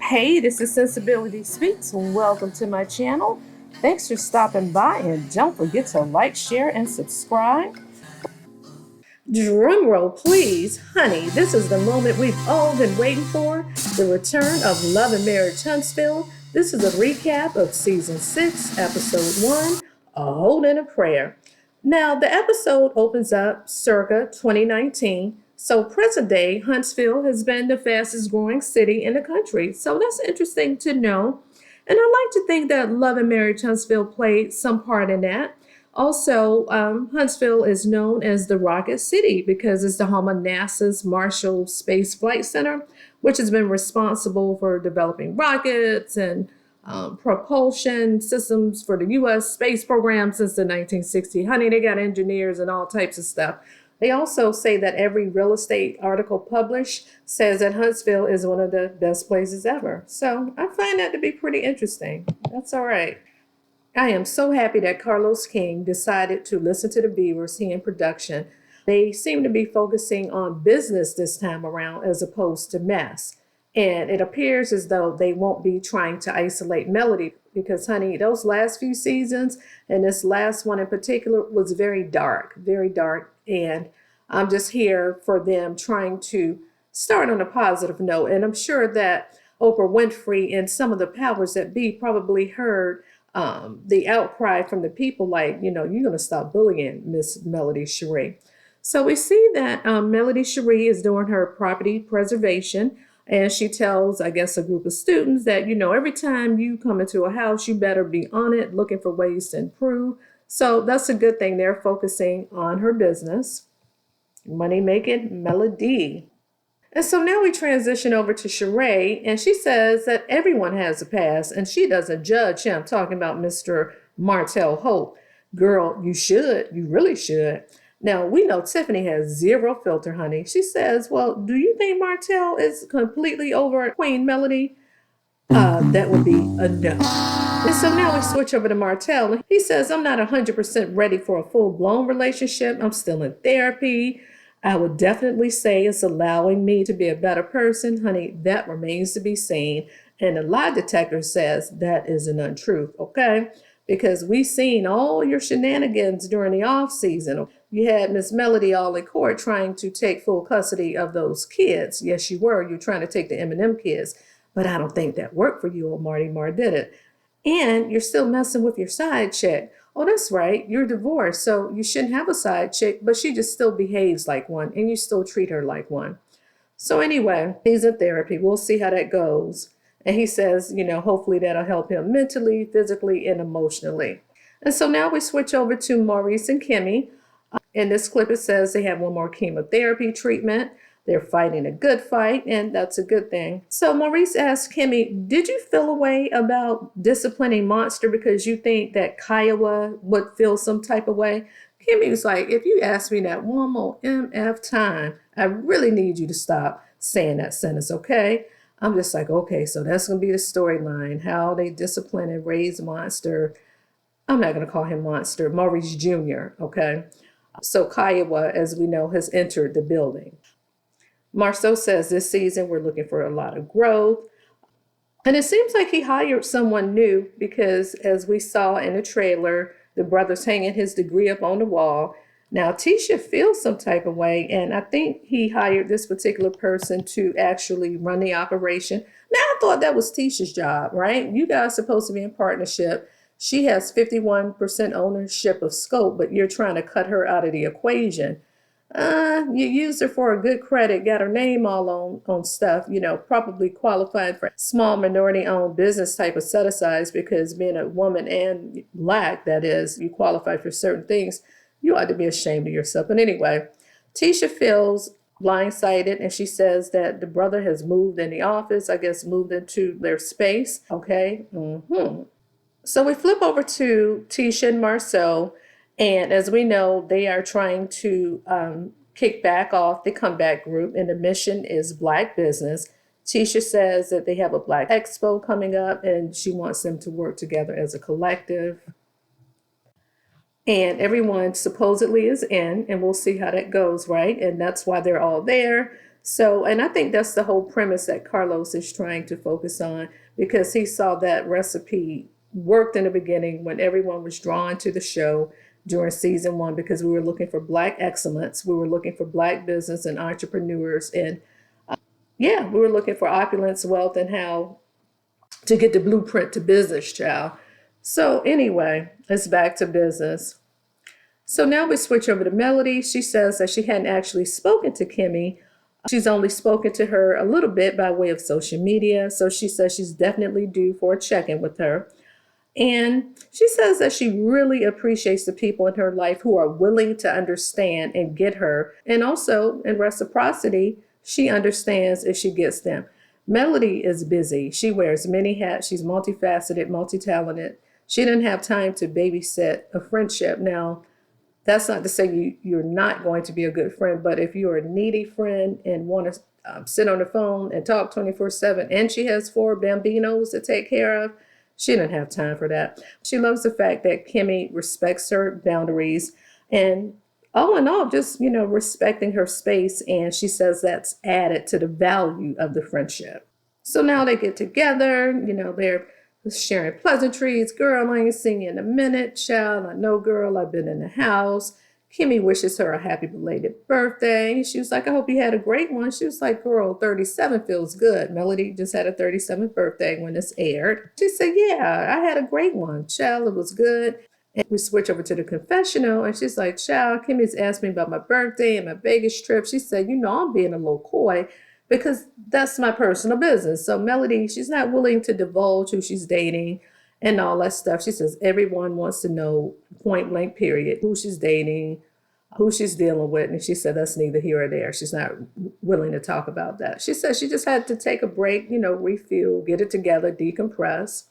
Hey, this is Sensibility Speaks. Welcome to my channel. Thanks for stopping by, and don't forget to like, share, and subscribe. Drum roll, please. Honey, this is the moment we've all been waiting for, the return of Love and Marriage Huntsville. This is a recap of Season 6, Episode 1, A Holt and a Prayer. Now, the episode opens up circa 2019. So, present day, Huntsville has been the fastest growing city in the country. So, that's interesting to know. And I like to think that Love and Marriage Huntsville played some part in that. Also, Huntsville is known as the Rocket City because it's the home of NASA's Marshall Space Flight Center, which has been responsible for developing rockets and propulsion systems for the U.S. space program since the 1960s. Honey, they got engineers and all types of stuff. They also say that every real estate article published says that Huntsville is one of the best places ever. So I find that to be pretty interesting. That's all right. I am so happy that Carlos King decided to listen to the viewers, he in production. They seem to be focusing on business this time around as opposed to mess. And it appears as though they won't be trying to isolate Melody because, honey, those last few seasons and this last one in particular was very dark, very dark. And I'm just here for them trying to start on a positive note. And I'm sure that Oprah Winfrey and some of the powers that be probably heard the outcry from the people like, you're going to stop bullying Miss Melody Cherie. So we see that Melody Cherie is doing her property preservation. And she tells, I guess, a group of students that, every time you come into a house, you better be on it, looking for ways to improve. So that's a good thing. They're focusing on her business, money making Melody. And so now we transition over to Sheree, and she says that everyone has a past, and she doesn't judge him, talking about Mr. Martell Holt. Girl, you should. You really should. Now, we know Tiffany has zero filter, honey. She says, well, do you think Martell is completely over Queen Melody? That would be a no. And so now we switch over to Martell. He says, I'm not 100% ready for a full-blown relationship. I'm still in therapy. I would definitely say it's allowing me to be a better person. Honey, that remains to be seen. And a lie detector says that is an untruth, okay? Because we've seen all your shenanigans during the off season. You had Miss Melody all in court trying to take full custody of those kids. Yes, you were. You're trying to take the M&M kids. But I don't think that worked for you, old Marty Marr, did it? And you're still messing with your side chick. Oh, that's right. You're divorced, so you shouldn't have a side chick, but she just still behaves like one, and you still treat her like one. So anyway, he's in therapy. We'll see how that goes. And he says, hopefully that'll help him mentally, physically, and emotionally. And so now we switch over to Maurice and Kimmy. In this clip, it says they have one more chemotherapy treatment. They're fighting a good fight, and that's a good thing. So Maurice asked Kimmy, did you feel a way about disciplining Monster because you think that Kiowa would feel some type of way? Kimmy was like, if you ask me that one more MF time, I really need you to stop saying that sentence, okay? I'm just like, okay, so that's going to be the storyline, how they discipline and raise Monster. I'm not going to call him Monster, Maurice Jr., okay? So Kiowa, as we know, has entered the building. Marceau says this season we're looking for a lot of growth. And it seems like he hired someone new because, as we saw in the trailer, the brother's hanging his degree up on the wall. Now, Tisha feels some type of way, and I think he hired this particular person to actually run the operation. Now, I thought that was Tisha's job, right? You guys are supposed to be in partnership. She has 51% ownership of Scope, but you're trying to cut her out of the equation. You used her for a good credit, got her name all on stuff, probably qualified for small minority-owned business type of set-asides because being a woman and Black, that is, you qualify for certain things. You ought to be ashamed of yourself. But anyway, Tisha feels blindsided, and she says that the brother has moved in the office, I guess moved into their space, okay? So we flip over to Tisha and Marceau. And as we know, they are trying to kick back off the comeback group, and the mission is Black business. Tisha says that they have a Black Expo coming up, and she wants them to work together as a collective. And everyone supposedly is in, and we'll see how that goes, right? And that's why they're all there. So, and I think that's the whole premise that Carlos is trying to focus on, because he saw that recipe worked in the beginning when everyone was drawn to the show during season 1, because we were looking for Black excellence. We were looking for Black business and entrepreneurs. And yeah, we were looking for opulence, wealth, and how to get the blueprint to business, child. So anyway, it's back to business. So now we switch over to Melody. She says that she hadn't actually spoken to Kimmy. She's only spoken to her a little bit by way of social media. So she says she's definitely due for a check-in with her. And she says that she really appreciates the people in her life who are willing to understand and get her. And also, in reciprocity, she understands if she gets them. Melody is busy. She wears many hats. She's multifaceted, multi-talented. She didn't have time to babysit a friendship. Now, that's not to say you're not going to be a good friend, but if you're a needy friend and want to sit on the phone and talk 24/7, and she has 4 bambinos to take care of, she didn't have time for that. She loves the fact that Kimmy respects her boundaries and all in all, just, respecting her space. And she says that's added to the value of the friendship. So now they get together, they're sharing pleasantries. Girl, I ain't seen you in a minute. Child, I know, girl, I've been in the house. Kimmy wishes her a happy belated birthday. She was like, I hope you had a great one. She was like, girl, 37 feels good. Melody just had a 37th birthday when this aired. She said, yeah, I had a great one. Child, it was good. And we switch over to the confessional, and she's like, child, Kimmy's asked me about my birthday and my Vegas trip. She said, I'm being a little coy because that's my personal business. So Melody, she's not willing to divulge who she's dating and all that stuff. She says everyone wants to know, point blank period, who she's dating, who she's dealing with. And she said that's neither here or there. She's not willing to talk about that. She said she just had to take a break, refuel, get it together, decompress.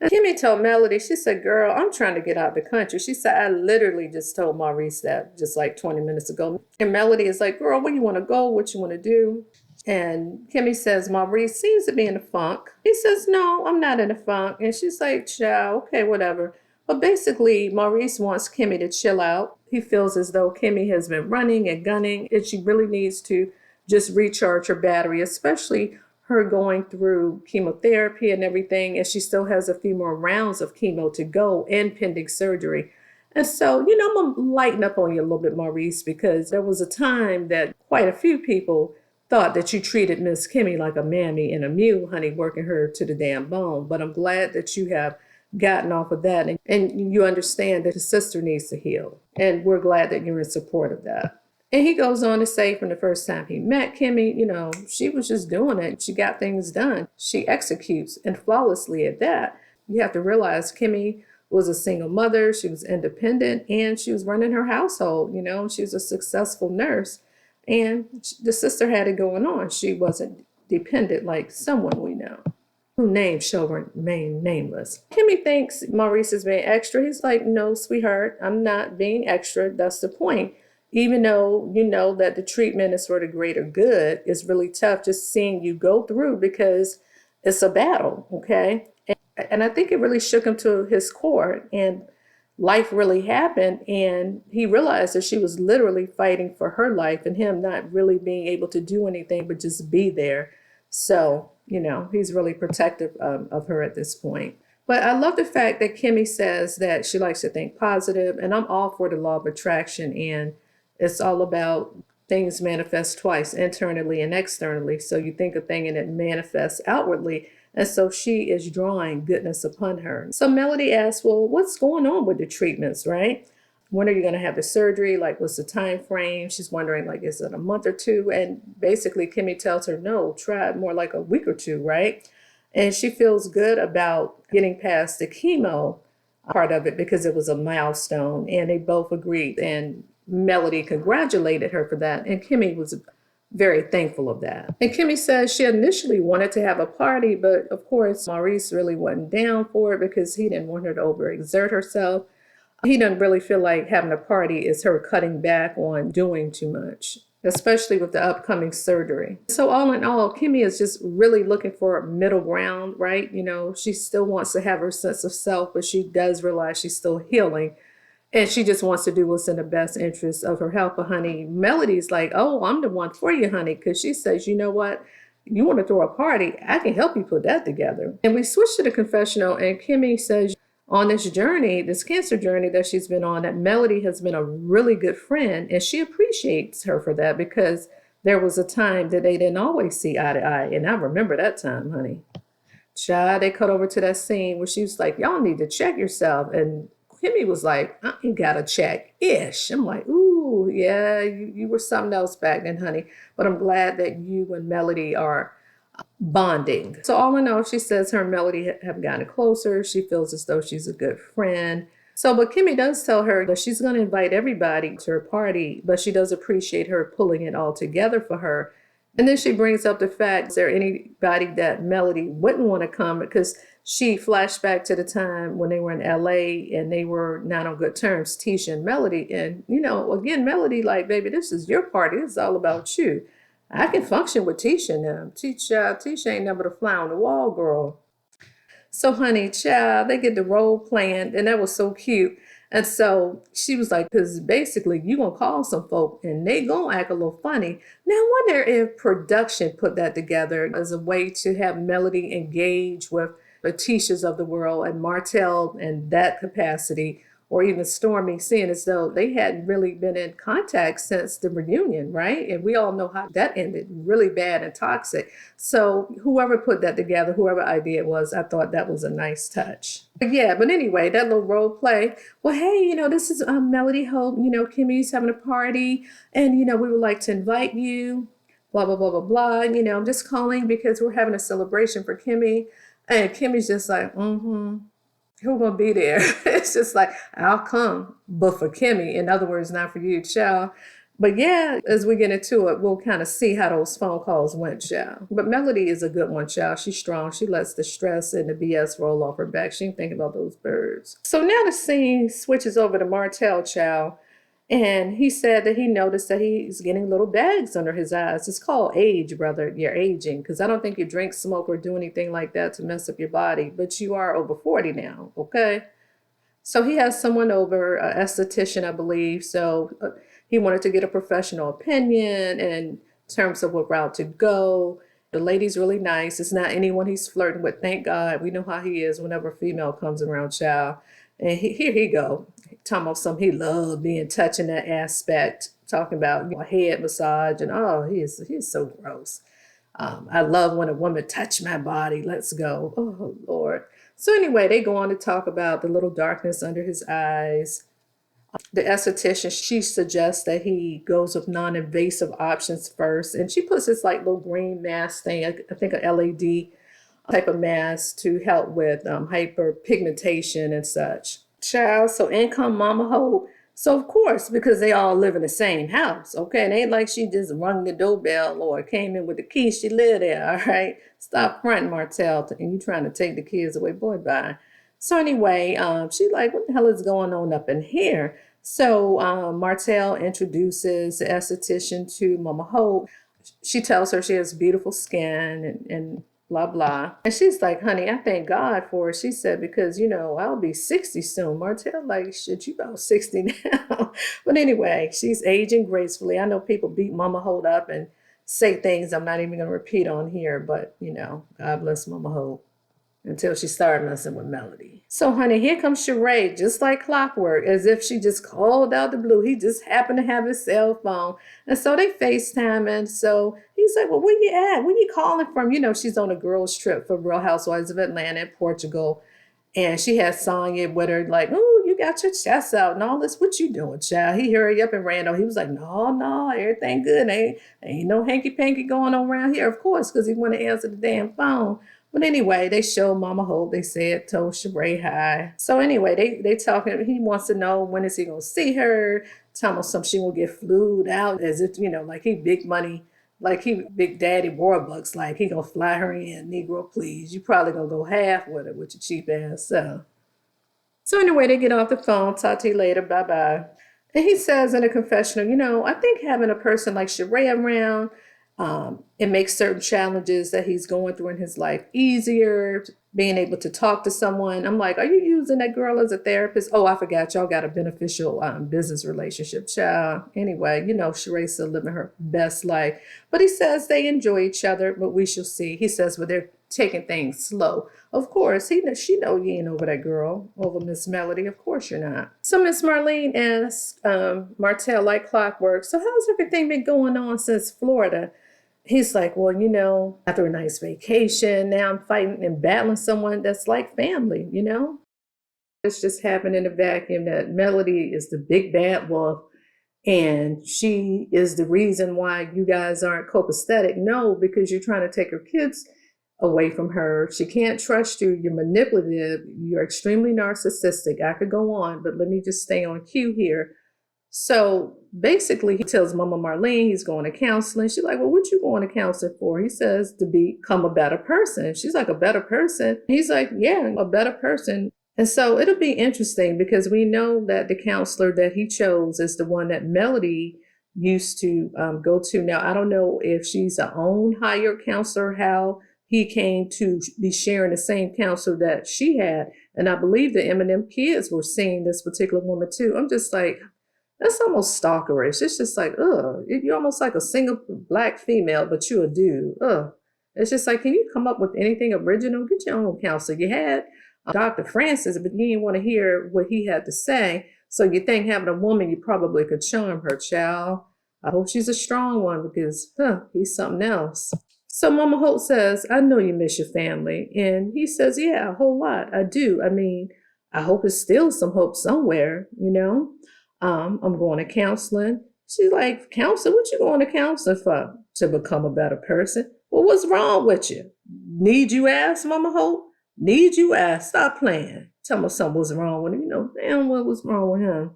And Kimmy told Melody, she said, girl, I'm trying to get out the country. She said, I literally just told Maurice that just like 20 minutes ago. And Melody is like, girl, where you want to go? What you want to do? And Kimmy says, Maurice seems to be in a funk. He says, no, I'm not in a funk. And she's like, child, okay, whatever. But basically, Maurice wants Kimmy to chill out. He feels as though Kimmy has been running and gunning, and she really needs to just recharge her battery, especially her going through chemotherapy and everything. And she still has a few more rounds of chemo to go and pending surgery. And so, I'm going to lighten up on you a little bit, Maurice, because there was a time that quite a few people thought that you treated Miss Kimmy like a mammy and a mule, honey, working her to the damn bone. But I'm glad that you have gotten off of that and you understand that the sister needs to heal. And we're glad that you're in support of that. And he goes on to say from the first time he met Kimmy, she was just doing it. She got things done. She executes, and flawlessly at that. You have to realize Kimmy was a single mother. She was independent, and she was running her household. She was a successful nurse. And the sister had it going on. She wasn't dependent like someone we know, whose name shall remain nameless. Kimmy thinks Maurice is being extra. He's like, no, sweetheart, I'm not being extra. That's the point. Even though you know that the treatment is for the greater good, it's really tough just seeing you go through because it's a battle, okay? And I think it really shook him to his core. And life really happened, and he realized that she was literally fighting for her life and him not really being able to do anything but just be there. So, he's really protective of her at this point. But I love the fact that Kimmy says that she likes to think positive, and I'm all for the law of attraction, and it's all about things manifest twice, internally and externally. So you think a thing and it manifests outwardly. And so she is drawing goodness upon her. So Melody asks, well, what's going on with the treatments, right? When are you going to have the surgery? Like, what's the time frame? She's wondering, like, is it a month or two? And basically, Kimmy tells her, no, try more like a week or two, right? And she feels good about getting past the chemo part of it because it was a milestone. And they both agreed. And Melody congratulated her for that. And Kimmy was very thankful of that. And Kimmy says she initially wanted to have a party, but of course, Maurice really wasn't down for it because he didn't want her to overexert herself. He doesn't really feel like having a party is her cutting back on doing too much, especially with the upcoming surgery. So all in all, Kimmy is just really looking for a middle ground, right? She still wants to have her sense of self, but she does realize she's still healing. And she just wants to do what's in the best interest of her health. But honey, Melody's like, oh, I'm the one for you, honey. Because she says, you know what? You want to throw a party? I can help you put that together. And we switch to the confessional, and Kimmy says on this journey, this cancer journey that she's been on, that Melody has been a really good friend. And she appreciates her for that because there was a time that they didn't always see eye to eye. And I remember that time, honey. Child, they cut over to that scene where she was like, y'all need to check yourself. And Kimmy was like, I ain't got to check ish. I'm like, ooh, yeah, you were something else back then, honey. But I'm glad that you and Melody are bonding. So all in all, she says her and Melody have gotten closer. She feels as though she's a good friend. So, but Kimmy does tell her that she's going to invite everybody to her party, but she does appreciate her pulling it all together for her. And then she brings up the fact, is there anybody that Melody wouldn't want to come? Because she flashed back to the time when they were in LA and they were not on good terms, Tisha and Melody. And, you know, again, Melody, like, baby, this is your party. This is all about you. I can function with Tisha now. Tisha ain't never the fly on the wall, girl. So, honey, child, they get the role planned, and that was so cute. And so she was like, because basically you going to call some folk and they going to act a little funny. Now, I wonder if production put that together as a way to have Melody engage with the Tishas of the world and Martell in that capacity, or even Stormy, seeing as though they hadn't really been in contact since the reunion, right? And we all know how that ended, really bad and toxic. So whoever put that together, whoever idea it was, I thought that was a nice touch. But anyway, that little role play. Well, hey, you know, this is Melody Hope. You know, Kimmy's having a party, and you know, we would like to invite you. Blah blah blah blah blah. You know, I'm just calling because we're having a celebration for Kimmy, and Kimmy's just like, who gonna be there? It's just like, I'll come, but for Kimmy. In other words, not for you, child. But yeah, as we get into it, we'll kind of see how those phone calls went, child. But Melody is a good one, child. She's strong. She lets the stress and the BS roll off her back. She ain't thinking about those birds. So now the scene switches over to Martell, child. And he said that he noticed that he's getting little bags under his eyes. It's called age, brother. You're aging. Because I don't think you drink, smoke, or do anything like that to mess up your body. But you are over 40 now, okay? So he has someone over, an esthetician, I believe. So he wanted to get a professional opinion in terms of what route to go. The lady's really nice. It's not anyone he's flirting with. Thank God. We know how he is whenever a female comes around, child. And here he go, talking about something he loved being touched in that aspect, talking about head massage, and oh, he's so gross. I love when a woman touch my body. Let's go. Oh, Lord. So anyway, they go on to talk about the little darkness under his eyes. The esthetician, she suggests that he goes with non-invasive options first. And she puts this like little green mask thing, I think a LED type of mask to help with hyperpigmentation and such. Child, so in come Mama Hope. So of course, because they all live in the same house, okay? It ain't like she just rung the doorbell or came in with the keys. She lived there, all right? Stop fronting, Martell, and you trying to take the kids away. Boy, bye. So anyway, she's like, what the hell is going on up in here? So Martell introduces the esthetician to Mama Hope. She tells her she has beautiful skin and blah, blah. And she's like, honey, I thank God for it. She said, because, you know, I'll be 60 soon. Martell, like, shit, you about 60 now. But anyway, she's aging gracefully. I know people beat Mama Holt up and say things I'm not even going to repeat on here. But, you know, God bless Mama Holt until she started messing with Melody. So, honey, here comes Sheree, just like clockwork, as if she just called out the blue. He just happened to have his cell phone. And so they FaceTime. And so he's like, well, where you at? Where you calling from? You know, she's on a girls' trip for Real Housewives of Atlanta in Portugal. And she has Sonya with her, like, oh, you got your chest out and all this. What you doing, child? He hurried up and ran on. He was like, no, everything good. Ain't no hanky-panky going on around here, of course, because he want to answer the damn phone. But anyway, they show Mama Holt. They said, told Sheree hi. So anyway, they talking. He wants to know when is he going to see her. Tell him something she will get flued out as if, you know, like he big money, like he big daddy Warbucks, like he going to fly her in. Negro, please. You probably going to go half with it with your cheap ass self. So anyway, they get off the phone. Talk to you later. Bye-bye. And he says in a confessional, you know, I think having a person like Sheree around It makes certain challenges that he's going through in his life easier, being able to talk to someone. I'm like, are you using that girl as a therapist? Oh, I forgot y'all got a beneficial business relationship. Child. Anyway, Sheree's still living her best life. But he says they enjoy each other, but we shall see. He says, well, they're taking things slow. Of course, she know you ain't over that girl, over Miss Melody. Of course you're not. So Miss Marlene asks Martell like clockwork, so how's everything been going on since Florida? He's like, well, after a nice vacation, now I'm fighting and battling someone that's like family, It's just happened in a vacuum that Melody is the big bad wolf and she is the reason why you guys aren't copacetic. No, because you're trying to take her kids away from her. She can't trust you. You're manipulative. You're extremely narcissistic. I could go on, but let me just stay on cue here. So basically, he tells Mama Marlene he's going to counseling. She's like, well, what you going to counseling for? He says to become a better person. She's like, a better person? He's like, yeah, a better person. And so it'll be interesting because we know that the counselor that he chose is the one that Melody used to go to. Now, I don't know if she's her own hired counselor, how he came to be sharing the same counselor that she had. And I believe the M&M kids were seeing this particular woman too. I'm just like, that's almost stalkerish. It's just like, you're almost like a single black female, but you're a dude. It's just like, can you come up with anything original? Get your own counselor. You had Dr. Francis, but you didn't want to hear what he had to say. So you think having a woman, you probably could charm her, child. I hope she's a strong one because, he's something else. So Mama Holt says, I know you miss your family. And he says, yeah, a whole lot. I do. I mean, I hope it's still some hope somewhere, I'm going to counseling. She's like, counseling? What you going to counseling for? To become a better person. Well, what's wrong with you? Need you ask, Mama Holt? Need you ask? Stop playing. Tell me something was wrong with him. Damn what was wrong with him.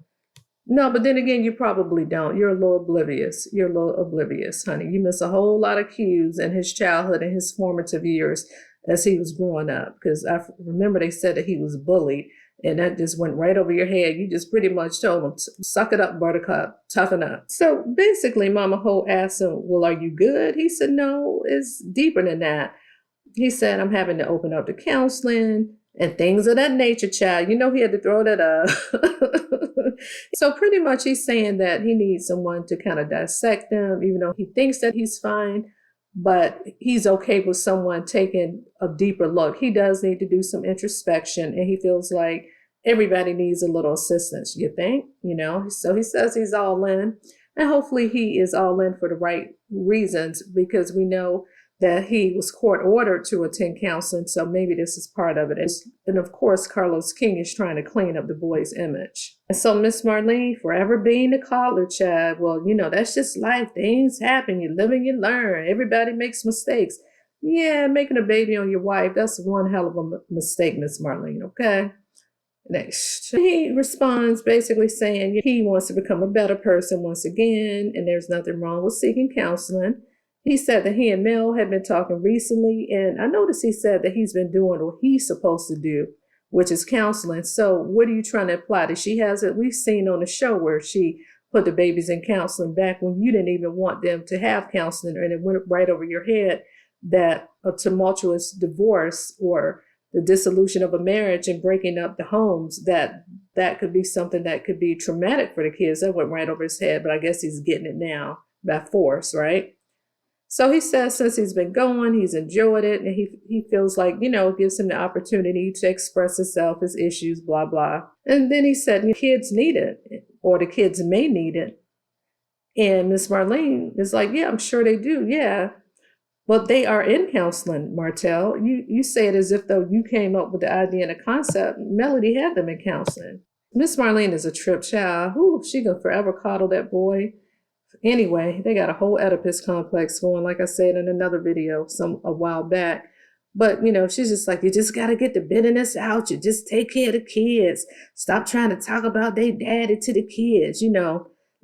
No, but then again, you probably don't. You're a little oblivious. You're a little oblivious, honey. You miss a whole lot of cues in his childhood and his formative years as he was growing up. Because I remember they said that he was bullied, and that just went right over your head. You just pretty much told him, suck it up, buttercup, toughen up. So basically, Mama Holt asked him, well, are you good? He said, no, it's deeper than that. He said, I'm having to open up to counseling and things of that nature, child. He had to throw that up. So pretty much he's saying that he needs someone to kind of dissect him, even though he thinks that he's fine, but he's okay with someone taking a deeper look. He does need to do some introspection, and he feels like everybody needs a little assistance, you think? So he says he's all in, and hopefully he is all in for the right reasons, because we know that he was court ordered to attend counseling, so maybe this is part of it. And of course, Carlos King is trying to clean up the boy's image. And so Miss Marlene, forever being the coddler child, well, that's just life. Things happen. You live and you learn. Everybody makes mistakes. Yeah, making a baby on your wife, that's one hell of a mistake, Miss Marlene, okay? Next, he responds basically saying he wants to become a better person once again, and there's nothing wrong with seeking counseling. He said that he and Mel had been talking recently, and I noticed he said that he's been doing what he's supposed to do, which is counseling. So what are you trying to apply? That she has at least seen on the show where she put the babies in counseling back when you didn't even want them to have counseling, and it went right over your head that a tumultuous divorce or the dissolution of a marriage and breaking up the homes, that could be something that could be traumatic for the kids. That went right over his head, but I guess he's getting it now by force, right? So he says since he's been going, he's enjoyed it, and he feels like, it gives him the opportunity to express himself, his issues, blah, blah. And then he said, kids need it, or the kids may need it. And Miss Marlene is like, yeah, I'm sure they do, yeah. But they are in counseling, Martell. You say it as if though you came up with the idea and the concept. Melody had them in counseling. Miss Marlene is a trip child. Ooh, she gonna forever coddle that boy. Anyway, they got a whole Oedipus complex going, like I said in another video a while back. But, she's just like, you just got to get the bitterness out. You just take care of the kids. Stop trying to talk about their daddy to the kids,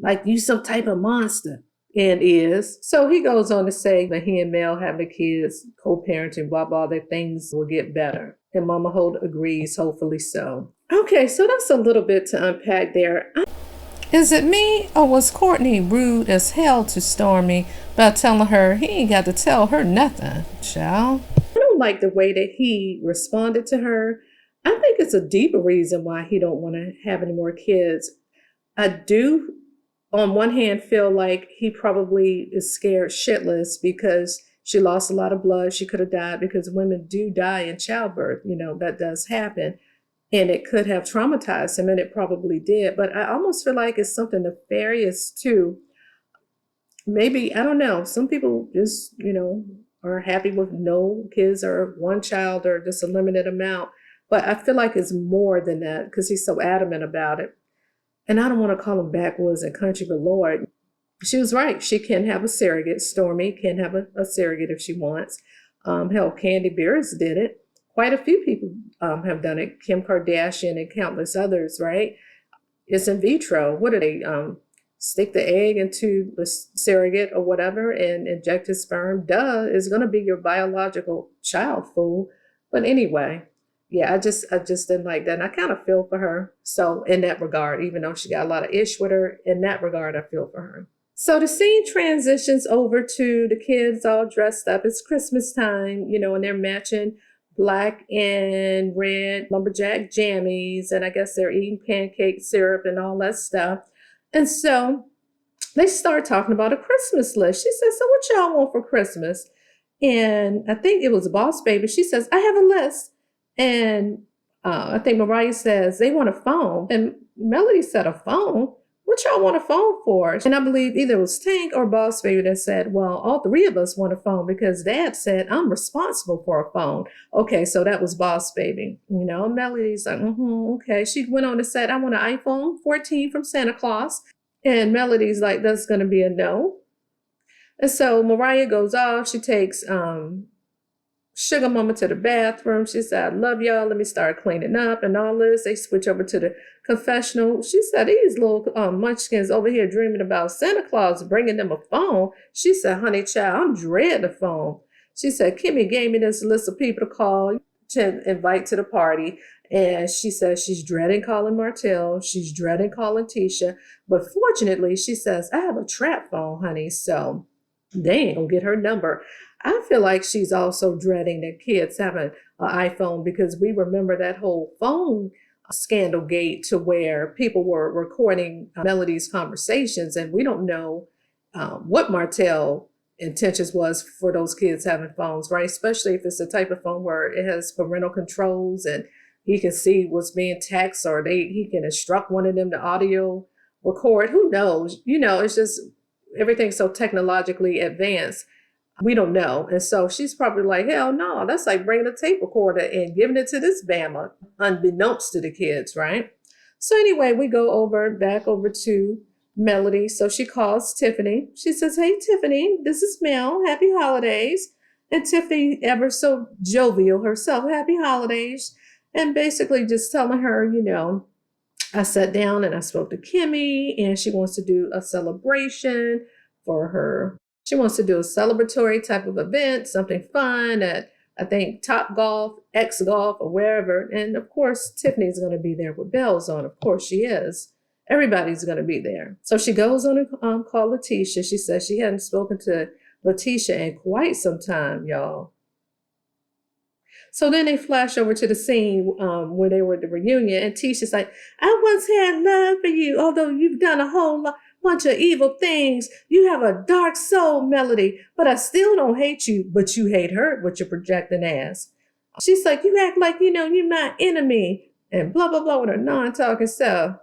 like you some type of monster. And is. So he goes on to say that he and Mel have the kids, co-parenting, blah, blah, that things will get better. And Mama Holt agrees, hopefully so. Okay, so that's a little bit to unpack there. Is it me, or was Courtney rude as hell to Stormy by telling her he ain't got to tell her nothing, child? I don't like the way that he responded to her. I think it's a deeper reason why he don't want to have any more kids. I do, on one hand, feel like he probably is scared shitless because she lost a lot of blood. She could have died because women do die in childbirth. That does happen. And it could have traumatized him, and it probably did. But I almost feel like it's something nefarious too. Maybe, I don't know. Some people just, are happy with no kids or one child or just a limited amount. But I feel like it's more than that because he's so adamant about it. And I don't want to call him backwoods and country, but Lord, she was right. She can have a surrogate. Stormy can have a surrogate if she wants. Hell, Candy Beers did it. Quite a few people have done it. Kim Kardashian and countless others, right? It's in vitro. What do they stick the egg into the surrogate or whatever and inject his sperm? Duh, is going to be your biological child, fool. But anyway, yeah, I just didn't like that. And I kind of feel for her. So in that regard, even though she got a lot of ish with her, in that regard, I feel for her. So the scene transitions over to the kids all dressed up. It's Christmas time, and they're matching black and red lumberjack jammies. And I guess they're eating pancake syrup and all that stuff. And so they start talking about a Christmas list. She says, so what y'all want for Christmas? And I think it was Boss Baby. She says, I have a list. And I think Mariah says they want a phone. And Melody said, a phone? What y'all want a phone for? And I believe either it was Tank or Boss Baby that said, well, all three of us want a phone because Dad said I'm responsible for a phone. Okay, so that was Boss Baby. Melody's like, okay. She went on to say, I want an iPhone 14 from Santa Claus. And Melody's like, that's going to be a no. And so Mariah goes off. She takes Sugar Mama to the bathroom. She said, I love y'all. Let me start cleaning up and all this. They switch over to the confessional. She said, these little munchkins over here dreaming about Santa Claus bringing them a phone. She said, honey, child, I'm dreading the phone. She said, Kimmy gave me this list of people to call to invite to the party. And she says she's dreading calling Martell. She's dreading calling Tisha. But fortunately, she says, I have a trap phone, honey. So they ain't gonna get her number. I feel like she's also dreading the kids having an iPhone because we remember that whole phone scandal gate to where people were recording Melody's conversations, and we don't know what Martell intentions was for those kids having phones, right? Especially if it's the type of phone where it has parental controls and he can see what's being texted, or he can instruct one of them to audio record. Who knows? It's just everything's so technologically advanced. We don't know. And so she's probably like, hell no, that's like bringing a tape recorder and giving it to this Bama, unbeknownst to the kids, right? So anyway, we go back over to Melody. So she calls Tiffany. She says, hey, Tiffany, this is Mel. Happy holidays. And Tiffany, ever so jovial herself, happy holidays. And basically just telling her, I sat down and I spoke to Kimmy, and she wants to do a celebration for her. She wants to do a celebratory type of event, something fun at, I think, Top Golf, X Golf, or wherever. And of course, Tiffany's going to be there with bells on. Of course she is. Everybody's going to be there. So she goes on to call Letitia. She says she hadn't spoken to Letitia in quite some time, y'all. So then they flash over to the scene where they were at the reunion, and Tisha's like, I once had love for you, although you've done a whole bunch of evil things. You have a dark soul, Melody, but I still don't hate you, but you hate her with your projecting ass. She's like, you act like, you're my enemy, and blah, blah, blah with her non-talking self.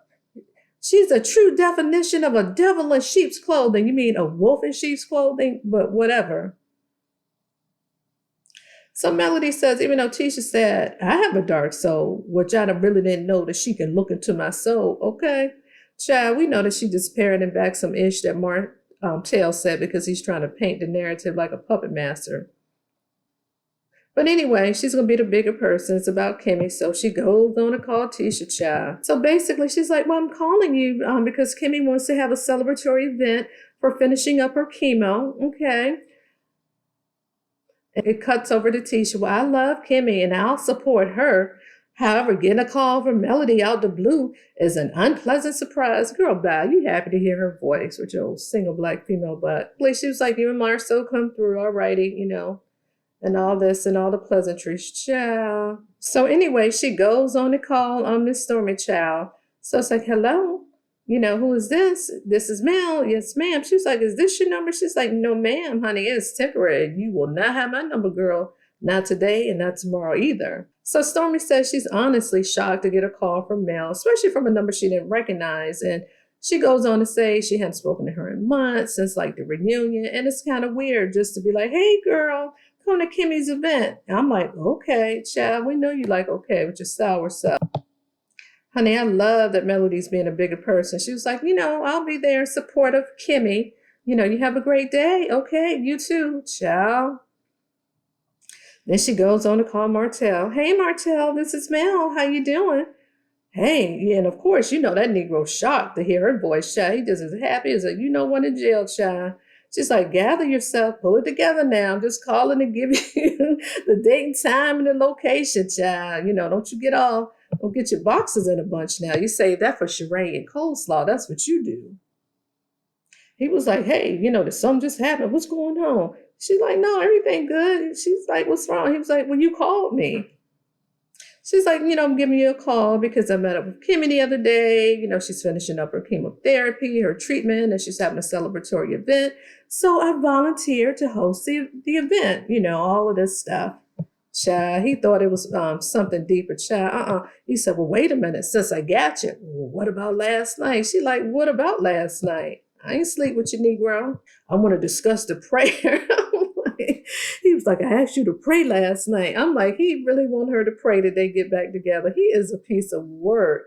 She's a true definition of a devil in sheep's clothing. You mean a wolf in sheep's clothing? But whatever. So Melody says, even though Tisha said, I have a dark soul, which I really didn't know that she can look into my soul. Okay, child, we know that she just parroting back some ish that Martell said because he's trying to paint the narrative like a puppet master. But anyway, she's going to be the bigger person. It's about Kimmy. So she goes on to call Tisha, child. So basically, she's like, well, I'm calling you because Kimmy wants to have a celebratory event for finishing up her chemo. Okay. It cuts over to Tisha. Well, I love Kimmy and I'll support her. However, getting a call from Melody out the blue is an unpleasant surprise. Girl, bye. You happy to hear her voice with your single black female butt. She was like, you and Marcel come through, alrighty, and all this and all the pleasantries. Ciao. So anyway, she goes on the call on Miss Stormy Child. So it's like, hello, who is this? This is Mel. Yes, ma'am. She was like, is this your number? She's like, no, ma'am, honey, it's temporary. You will not have my number, girl. Not today and not tomorrow either. So Stormy says she's honestly shocked to get a call from Mel, especially from a number she didn't recognize. And she goes on to say she hadn't spoken to her in months since like the reunion. And it's kind of weird just to be like, hey, girl, come to Kimmy's event. And I'm like, okay, child, we know you like okay with your sour self. Honey, I love that Melody's being a bigger person. She was like, I'll be there in support of Kimmy. You have a great day. Okay, you too, child. Then she goes on to call Martell. Hey, Martell, this is Mel. How you doing? Hey, and of course, that Negro shocked to hear her voice, child. He just as happy as one in jail, child. She's like, gather yourself, pull it together now. I'm just calling to give you the date and time and the location, child. Don't get your boxes in a bunch now. You save that for Sheree and coleslaw. That's what you do. He was like, hey, did something just happen? What's going on? She's like, no, everything good. She's like, what's wrong? He was like, well, you called me. She's like, I'm giving you a call because I met up with Kimmy the other day. She's finishing up her chemotherapy, her treatment, and she's having a celebratory event. So I volunteered to host the event, all of this stuff. Child, he thought it was something deeper. Child, He said, well, wait a minute. Since I got you, well, what about last night? She like, what about last night? I ain't sleep with you, Negro. I want to discuss the prayer. He was like, I asked you to pray last night. I'm like, he really want her to pray that they get back together. He is a piece of work.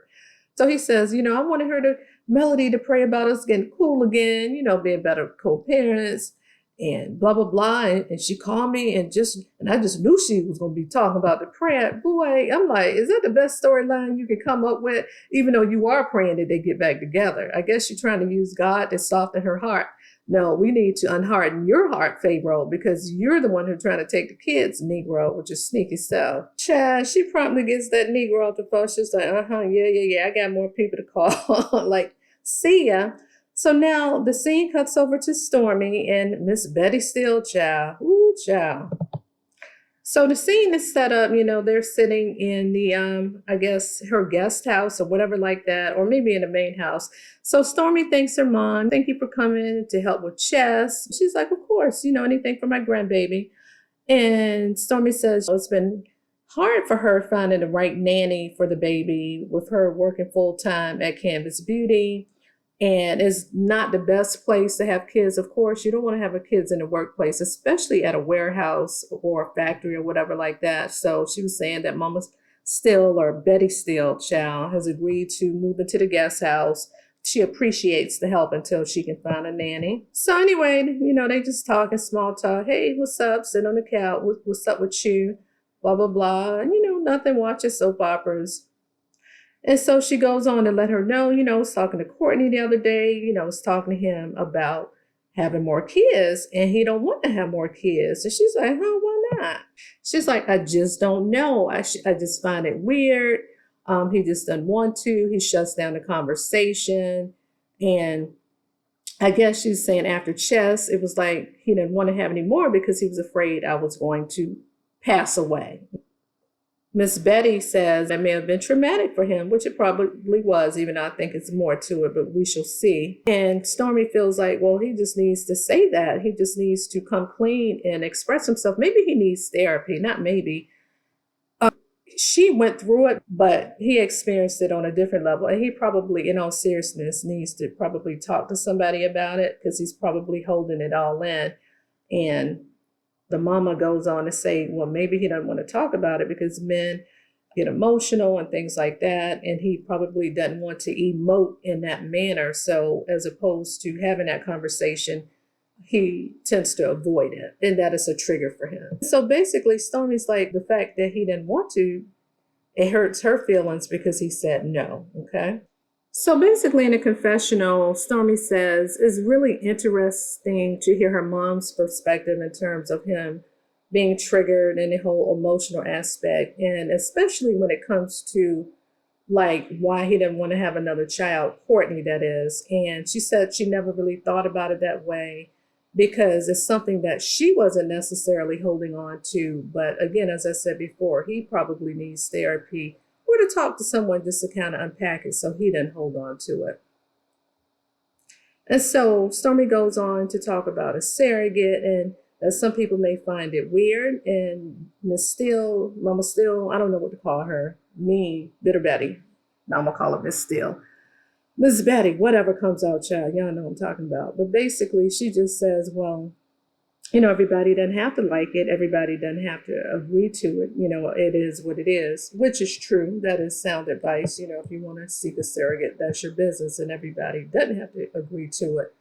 So he says, I wanted Melody to pray about us getting cool again, being better co-parents and blah, blah, blah. And she called me and I just knew she was going to be talking about the prayer. Boy, I'm like, is that the best storyline you can come up with? Even though you are praying that they get back together. I guess you're trying to use God to soften her heart. No, we need to unharden your heart, Pharaoh, because you're the one who's trying to take the kids, Negro, with your sneaky self. Child, she promptly gets that Negro off the phone. She's like, yeah, I got more people to call. Like, see ya. So now the scene cuts over to Stormy and Miss Betty Steele, child. Ooh, child. So the scene is set up, they're sitting in the, I guess, her guest house or whatever like that, or maybe in the main house. So Stormy thanks her mom. Thank you for coming to help with chess. She's like, of course, anything for my grandbaby. And Stormy says it's been hard for her finding the right nanny for the baby with her working full time at Canvas Beauty. And it's not the best place to have kids. Of course, you don't want to have kids in the workplace, especially at a warehouse or a factory or whatever like that. So she was saying that Mama Steele, or Betty Steele, child, has agreed to move into the guest house. She appreciates the help until she can find a nanny. So anyway, they just talking small talk. Hey, what's up? Sit on the couch. What's up with you? Blah, blah, blah. And, nothing, watching soap operas. And so she goes on to let her know, I was talking to Courtney the other day, I was talking to him about having more kids, and he don't want to have more kids. And she's like, why not? She's like, I just don't know. I just find it weird. He just doesn't want to. He shuts down the conversation. And I guess she's saying after chess, it was like he didn't want to have any more because he was afraid I was going to pass away. Miss Betty says that may have been traumatic for him, which it probably was, even though I think it's more to it, but we shall see. And Stormy feels like, well, he just needs to say that. He just needs to come clean and express himself. Maybe he needs therapy, not maybe. She went through it, but he experienced it on a different level. And he probably, in all seriousness, needs to probably talk to somebody about it because he's probably holding it all in. And the mama goes on to say, well, maybe he doesn't want to talk about it because men get emotional and things like that. And he probably doesn't want to emote in that manner. So as opposed to having that conversation, he tends to avoid it. And that is a trigger for him. So basically, Stormy's like, the fact that he didn't want to, it hurts her feelings because he said no. Okay. So basically in the confessional, Stormy says it's really interesting to hear her mom's perspective in terms of him being triggered and the whole emotional aspect. And especially when it comes to like why he didn't want to have another child, Courtney, that is. And she said she never really thought about it that way because it's something that she wasn't necessarily holding on to. But again, as I said before, he probably needs therapy or to talk to someone just to kind of unpack it so he didn't hold on to it. And so Stormy goes on to talk about a surrogate and that some people may find it weird. And Miss Steele, Mama Steele, I don't know what to call her, me, Bitter Betty. Now I'm going to call her Miss Steele. Miss Betty, whatever comes out, child, y'all know what I'm talking about. But basically, she just says, well, everybody doesn't have to like it. Everybody doesn't have to agree to it. It is what it is, which is true. That is sound advice. If you want to seek a surrogate, that's your business, and everybody doesn't have to agree to it.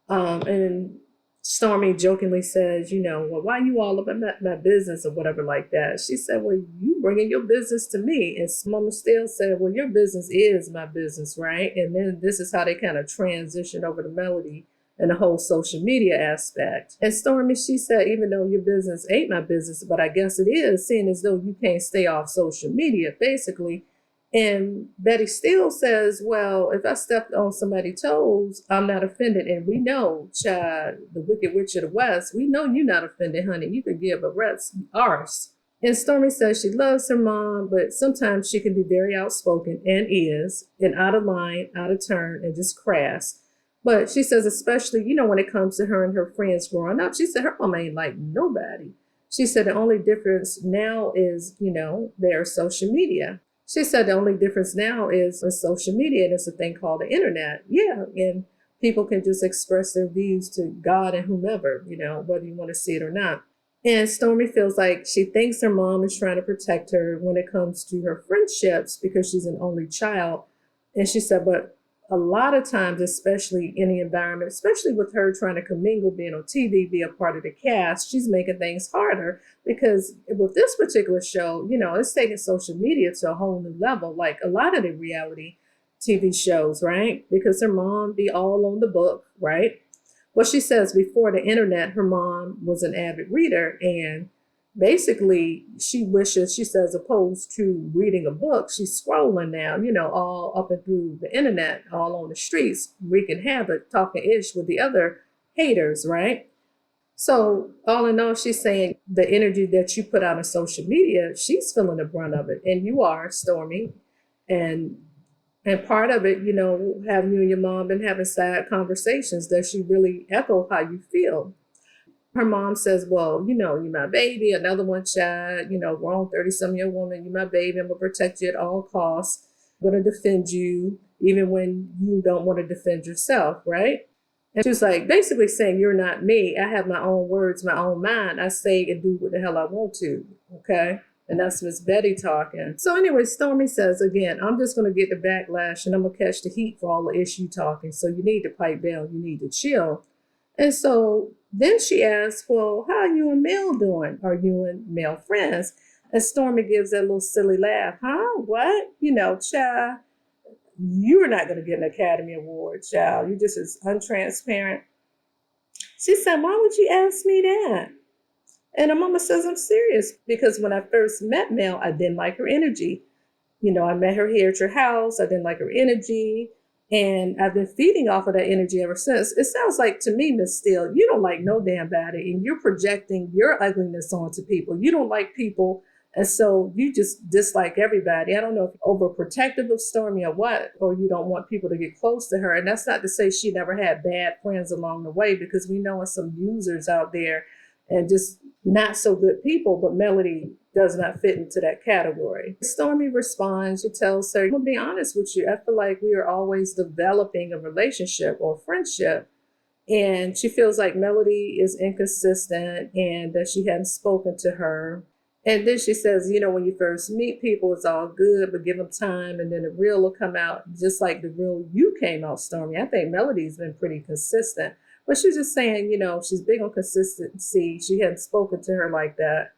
And Stormy jokingly says, well, why you all about my business or whatever like that? She said, well, you bringing your business to me. And Mama Steele said, well, your business is my business, right? And then this is how they kind of transition over to Melody and the whole social media aspect. And Stormy, she said, even though your business ain't my business, but I guess it is, seeing as though you can't stay off social media, basically. And Betty Steele says, well, if I stepped on somebody's toes, I'm not offended. And we know, child, the Wicked Witch of the West, we know you're not offended, honey. You could give a rat's arse. And Stormy says she loves her mom, but sometimes she can be very outspoken and is, and out of line, out of turn, and just crass. But she says, especially, when it comes to her and her friends growing up, she said her mom ain't like nobody. She said the only difference now is, their social media. She said the only difference now is with social media, and it's a thing called the internet. Yeah, and people can just express their views to God and whomever, whether you want to see it or not. And Stormy feels like she thinks her mom is trying to protect her when it comes to her friendships because she's an only child. And she said, but a lot of times, especially in the environment, especially with her trying to commingle, being on TV, be a part of the cast, she's making things harder because with this particular show, it's taking social media to a whole new level, like a lot of the reality TV shows, right? Because her mom be all on the book, right? Well, she says before the internet, her mom was an avid reader, and basically she wishes, she says, opposed to reading a book, she's scrolling now, all up and through the internet, all on the streets, wreaking havoc, talking ish with the other haters, right? So all in all, she's saying the energy that you put out on social media, she's feeling the brunt of it. And you are, Stormy. And part of it, have you and your mom been having sad conversations? Does she really echo how you feel? Her mom says, well, you're my baby, another one child, grown 30-some-year woman, you're my baby, I'm going to protect you at all costs. I'm going to defend you, even when you don't want to defend yourself, right? And she was like, basically saying, you're not me. I have my own words, my own mind. I say and do what the hell I want to, okay? And that's Miss Betty talking. So anyway, Stormy says, again, I'm just going to get the backlash and I'm going to catch the heat for all the issue talking. So you need to pipe down. You need to chill. And so then she asks, well, how are you and Mel doing? Are you and Mel friends? And Stormy gives that little silly laugh. Huh? What? Child, you're not going to get an Academy Award, child. You're just as untransparent. She said, why would you ask me that? And her mama says, I'm serious, because when I first met Mel, I didn't like her energy. I met her here at your house. I didn't like her energy. And I've been feeding off of that energy ever since. It sounds like to me, Miss Steele, you don't like no damn body, and you're projecting your ugliness onto people. You don't like people, and so you just dislike everybody. I don't know if you're overprotective of Stormy or what, or you don't want people to get close to her. And that's not to say she never had bad friends along the way, because we know some users out there and just not so good people, but Melody does not fit into that category. Stormy responds, she tells her, I'm gonna be honest with you, I feel like we are always developing a relationship or friendship. And she feels like Melody is inconsistent and that she hadn't spoken to her. And then she says, when you first meet people, it's all good, but give them time and then the real will come out, just like the real you came out, Stormy. I think Melody's been pretty consistent. But she's just saying, she's big on consistency. She hadn't spoken to her like that.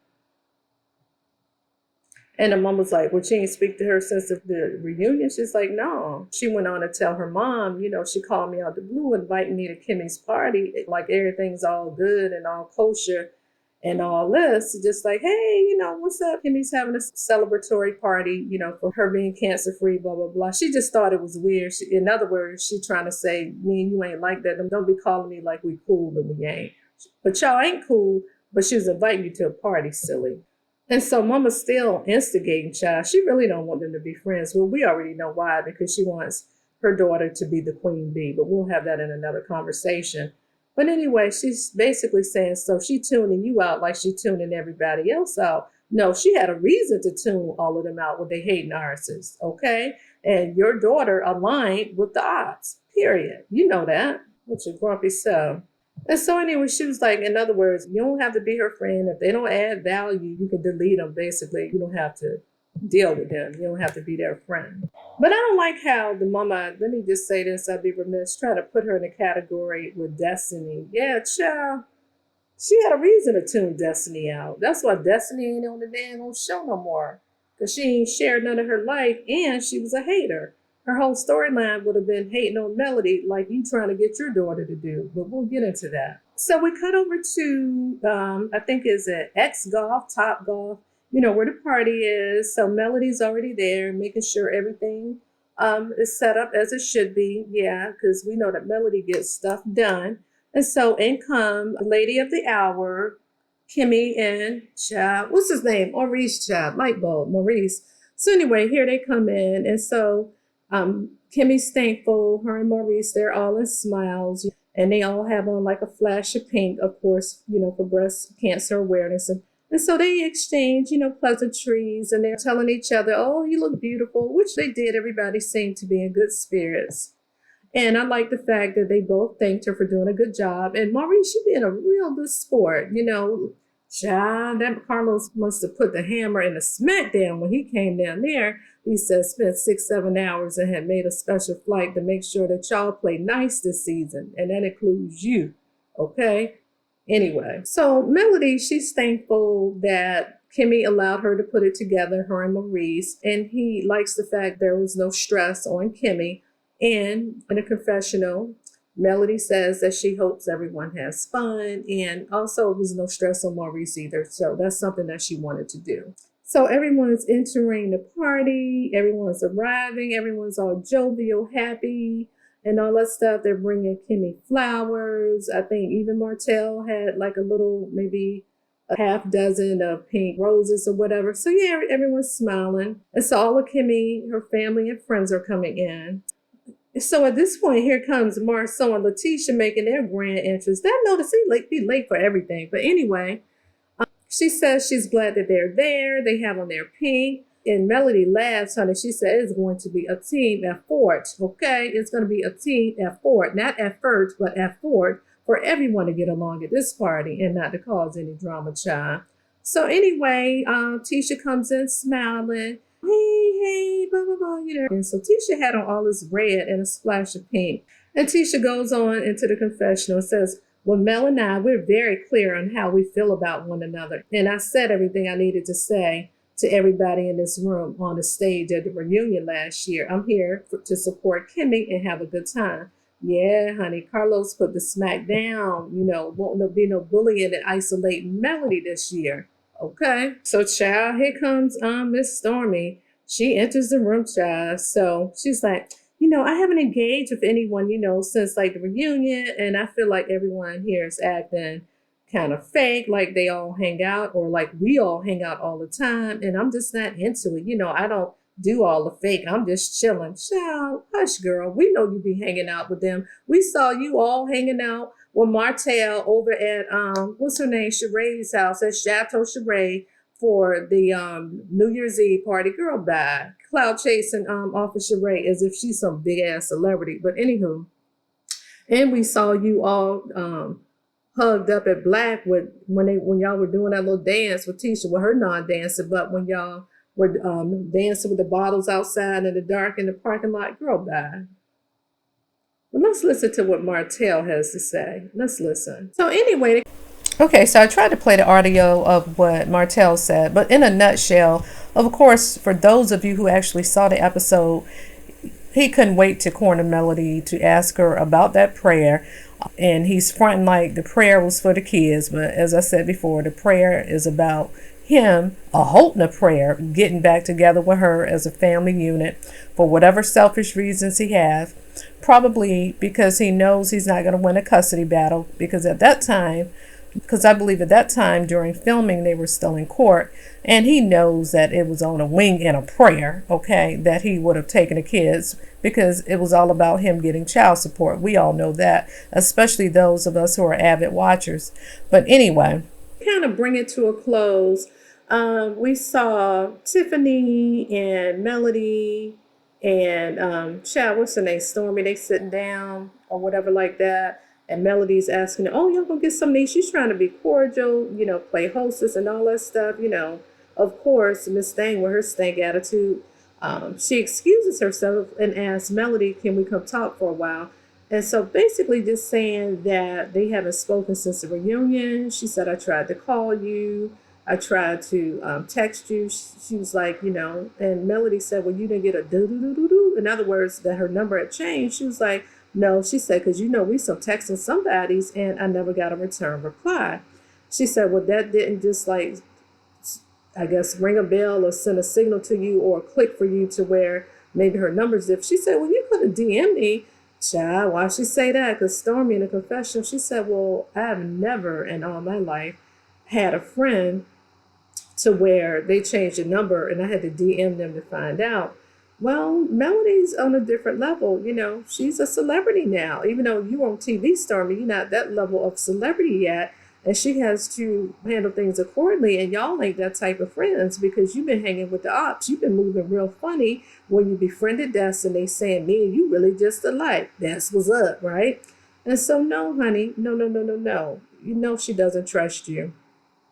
And the mom was like, well, she didn't speak to her since the reunion. She's like, no. She went on to tell her mom, she called me out the blue, inviting me to Kimmy's party, like everything's all good and all kosher. and all this. Just like, hey, what's up? Kimmy's having a celebratory party, for her being cancer free, blah, blah, blah. She just thought it was weird. In other words, she trying to say, me and you ain't like that. Don't be calling me like we cool and we ain't. But y'all ain't cool, but she was inviting you to a party, silly. And so Mama's still instigating, child. She really don't want them to be friends. Well, we already know why, because she wants her daughter to be the queen bee, but we'll have that in another conversation. But anyway, she's basically saying, so she tuning you out like she tuning everybody else out. No, she had a reason to tune all of them out with they hating arses, okay? And your daughter aligned with the odds, period. You know that, with your grumpy self. And so anyway, she was like, in other words, you don't have to be her friend. If they don't add value, you can delete them, basically. You don't have to deal with them. You don't have to be their friend. But I don't like how the mama, let me just say this, I'd be remiss, trying to put her in a category with Destiny. Yeah, child. She had a reason to tune Destiny out. That's why Destiny ain't on the damn show no more. Because she ain't shared none of her life, and she was a hater. Her whole storyline would have been hating on Melody like you trying to get your daughter to do. But we'll get into that. So we cut over to, I think is it X Golf, Top Golf, where the party is. So Melody's already there, making sure everything is set up as it should be. Yeah, because we know that Melody gets stuff done. And so in come lady of the hour, Kimmy and Chad, what's his name? Maurice Chad, light bulb, Maurice. So anyway, here they come in. And so Kimmy's thankful, her and Maurice, they're all in smiles. And they all have on like a flash of pink, of course, for breast cancer awareness. And so they exchange, pleasantries, and they're telling each other, oh, you look beautiful, which they did. Everybody seemed to be in good spirits. And I like the fact that they both thanked her for doing a good job. And Maurice, she being a real good sport, Child, that Carlos must have put the hammer in the smackdown when he came down there. He said spent 6-7 hours and had made a special flight to make sure that y'all play nice this season. And that includes you. Okay? Anyway, so Melody, she's thankful that Kimmy allowed her to put it together, her and Maurice. And he likes the fact there was no stress on Kimmy. And in a confessional, Melody says that she hopes everyone has fun, and also there was no stress on Maurice either. So that's something that she wanted to do. So everyone's entering the party, everyone's arriving, everyone's all jovial, happy, and all that stuff. They're bringing Kimmy flowers. I think even Martell had like a little, maybe a half dozen of pink roses or whatever. So yeah, everyone's smiling. And so all of Kimmy, her family and friends are coming in. So at this point, here comes Marceau and Letitia making their grand entrance. That notice they be late for everything. But anyway, she says she's glad that they're there. They have on their pink. And Melody laughs, honey. She said it's going to be a team effort. Okay, it's going to be a team effort, not effort, but effort for everyone to get along at this party and not to cause any drama, child. So anyway, Tisha comes in smiling. Hey, blah, blah, blah, And so Tisha had on all this red and a splash of pink. And Tisha goes on into the confessional and says, well, Mel and I, we're very clear on how we feel about one another. And I said everything I needed to say to everybody in this room on the stage at the reunion last year. I'm here to support Kimmy and have a good time. Yeah, honey, Carlos put the smack down, won't be no bullying and isolating Melody this year. Okay, so child, here comes Miss Stormy. She enters the room, child. So she's like, I haven't engaged with anyone, since like the reunion, and I feel like everyone here is acting kind of fake, like they all hang out or like we all hang out all the time, and I'm just not into it. I don't do all the fake. I'm just chilling. Child, hush, girl. We know you be hanging out with them. We saw you all hanging out with Martell over at what's her name, Sheree's house at Chateau Sheree for the New Year's Eve party. Girl, bye. Cloud chasing off of Sheree as if she's some big ass celebrity. But anywho, and we saw you all hugged up at Black with when y'all were doing that little dance with Tisha, with her non-dancing, but when y'all were dancing with the bottles outside in the dark in the parking lot. Girl, bye. Well, let's listen to what Martell has to say. Let's listen. So anyway, okay, so I tried to play the audio of what Martell said, but in a nutshell, of course, for those of you who actually saw the episode, he couldn't wait to corner Melody to ask her about that prayer. And he's fronting like the prayer was for the kids, but as I said before, the prayer is about him, a Holt in a prayer, getting back together with her as a family unit for whatever selfish reasons he has. Probably because he knows he's not going to win a custody battle, because at that time, because I believe at that time during filming they were still in court, and he knows that it was on a wing and a prayer, okay, that he would have taken the kids, because it was all about him getting child support. We all know that, especially those of us who are avid watchers. But anyway, kind of bring it to a close. We saw Tiffany and Melody and Chad, what's her name, Stormy, they sitting down or whatever like that. And Melody's asking, oh, y'all gonna get some of these? She's trying to be cordial, play hostess and all that stuff. Of course, Miss Thang with her stank attitude, she excuses herself and asks Melody, can we come talk for a while? And so basically just saying that they haven't spoken since the reunion. She said, I tried to call you. I tried to text you. She was like, and Melody said, well, you didn't get a do-do-do-do-do. In other words, that her number had changed. She was like, no, she said, because we some texting somebody's and I never got a return reply. She said, well, that didn't just like, I guess, ring a bell or send a signal to you or click for you to where maybe her number's different. She said, well, you could have DM'd me. Child, why she say that? Because Stormy in a confession, she said, well, I have never in all my life had a friend to where they changed the number and I had to DM them to find out. Well, Melody's on a different level. She's a celebrity now. Even though you're on TV, Stormy, you're not that level of celebrity yet. And she has to handle things accordingly. And y'all ain't that type of friends because you've been hanging with the ops. You've been moving real funny when you befriended Destiny, saying me and you really just alike. That's what's up, right? And so, no, honey, no, no, no, no, no. She doesn't trust you.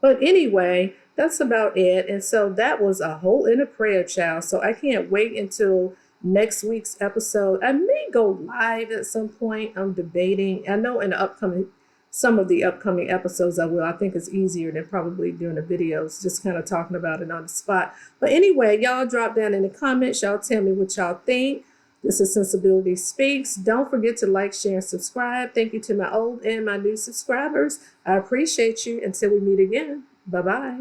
But anyway, that's about it. And so that was a whole in a prayer, child. So I can't wait until next week's episode. I may go live at some point. I'm debating. I know in the some of the upcoming episodes I will. I think it's easier than probably doing the videos, just kind of talking about it on the spot. But anyway, y'all drop down in the comments. Y'all tell me what y'all think. This is Sensibility Speaks. Don't forget to like, share, and subscribe. Thank you to my old and my new subscribers. I appreciate you. Until we meet again. Bye-bye.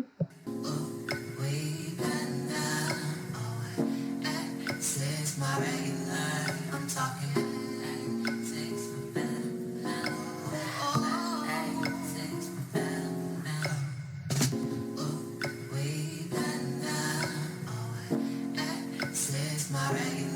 My regular